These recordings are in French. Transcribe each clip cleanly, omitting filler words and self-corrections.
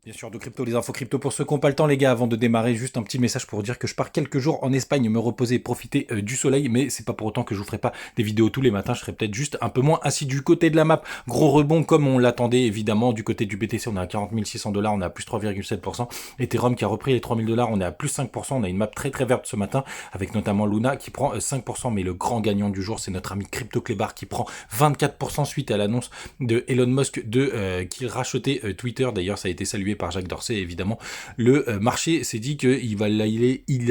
Bien sûr, de crypto, les infos crypto pour ceux qui n'ont pas le temps, les gars. Avant de démarrer, juste un petit message pour dire que je pars quelques jours en Espagne me reposer et profiter du soleil, mais c'est pas pour autant que je vous ferai pas des vidéos tous les matins. Je serai peut-être juste un peu moins assis du côté de la map. Gros rebond comme on l'attendait évidemment. Du côté du BTC, on est à 40 600 $, on est à plus 3,7%. Ethereum qui a repris les 3000 $, on est à plus 5%. On a une map très très verte ce matin avec notamment Luna qui prend 5%, mais le grand gagnant du jour, c'est notre ami Crypto Clébar qui prend 24% suite à l'annonce de Elon Musk qui rachetait Twitter. D'ailleurs, ça a été salué par Jacques Dorsey, évidemment. Le marché s'est dit qu'il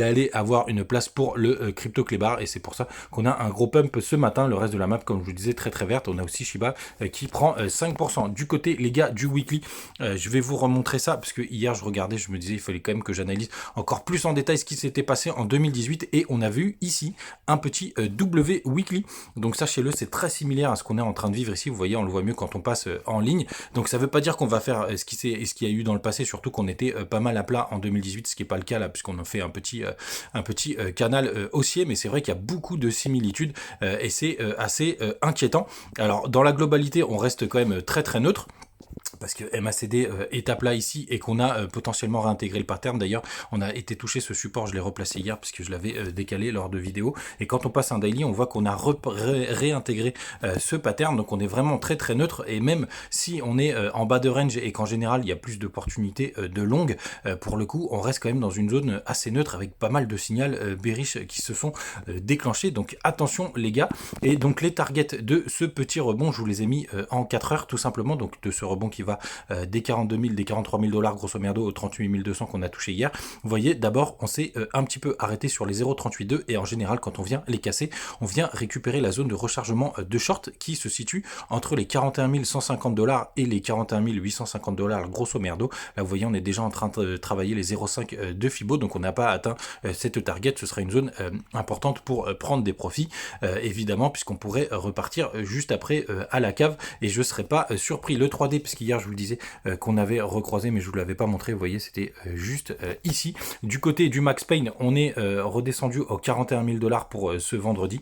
allait avoir une place pour le crypto clébar et c'est pour ça qu'on a un gros pump ce matin. Le reste de la map, comme je vous disais, très très verte. On a aussi Shiba qui prend 5%. Du côté, les gars, du weekly, je vais vous remontrer ça parce que hier, je regardais, je me disais, il fallait quand même que j'analyse encore plus en détail ce qui s'était passé en 2018 et on a vu ici un petit W weekly. Donc sachez-le, c'est très similaire à ce qu'on est en train de vivre ici. Vous voyez, on le voit mieux quand on passe en ligne. Donc ça veut pas dire qu'on va faire ce qu'il y a eu dans le passé, surtout qu'on était pas mal à plat en 2018, ce qui n'est pas le cas là, puisqu'on a fait un petit canal haussier, mais c'est vrai qu'il y a beaucoup de similitudes et c'est assez inquiétant. Alors dans la globalité, on reste quand même très très neutre, parce que MACD est à plat ici et qu'on a potentiellement réintégré le pattern. D'ailleurs, on a été touché ce support, je l'ai replacé hier parce que je l'avais décalé lors de vidéos. Et quand on passe un daily, on voit qu'on a réintégré ce pattern. Donc on est vraiment très très neutre. Et même si on est en bas de range et qu'en général il y a plus d'opportunités de longue, pour le coup, on reste quand même dans une zone assez neutre avec pas mal de signaux bearish qui se sont déclenchés. Donc attention les gars. Et donc les targets de ce petit rebond, je vous les ai mis en 4 heures tout simplement. Donc de ce rebond qui va des 42 000, des 43 000 $ grosso merdo aux 38 200 qu'on a touché hier. Vous voyez, d'abord, on s'est un petit peu arrêté sur les 0,38,2 et en général, quand on vient les casser, on vient récupérer la zone de rechargement de short qui se situe entre les 41 150 $ et les 41 850 $ grosso merdo. Là, vous voyez, on est déjà en train de travailler les 0,5 de Fibo, donc on n'a pas atteint cette target. Ce sera une zone importante pour prendre des profits, évidemment, puisqu'on pourrait repartir juste après à la cave et je ne serais pas surpris. Le 3D, puisqu'hier, je vous le disais, qu'on avait recroisé, mais je ne vous l'avais pas montré, vous voyez, c'était juste ici. Du côté du Max Payne, on est redescendu aux 41 000 $ pour ce vendredi.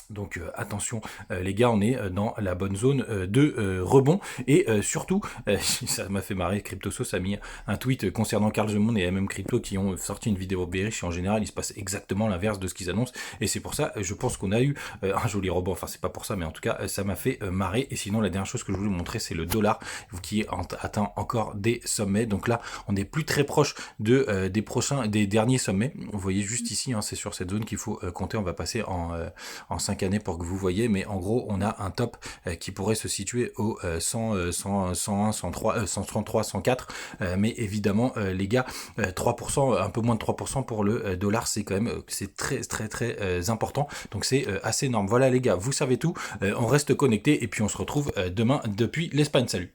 Donc attention les gars, on est dans la bonne zone de rebond et surtout, ça m'a fait marrer, CryptoSauce a mis un tweet concernant Carl Gemon et MM Crypto qui ont sorti une vidéo bearish et en général il se passe exactement l'inverse de ce qu'ils annoncent et c'est pour ça, je pense qu'on a eu un joli rebond, enfin c'est pas pour ça mais en tout cas ça m'a fait marrer. Et sinon la dernière chose que je voulais vous montrer, c'est le dollar qui atteint encore des sommets. Donc là on est plus très proche des derniers sommets. Vous voyez juste ici, hein, c'est sur cette zone qu'il faut compter. On va passer en 5 années pour que vous voyez, mais en gros on a un top qui pourrait se situer au 100, 100, 101, 103, 133, 104, mais évidemment les gars, 3%, un peu moins de 3% pour le dollar, c'est quand même c'est très très très important, donc c'est assez énorme. Voilà les gars, vous savez tout, on reste connecté et puis on se retrouve demain depuis l'Espagne. Salut.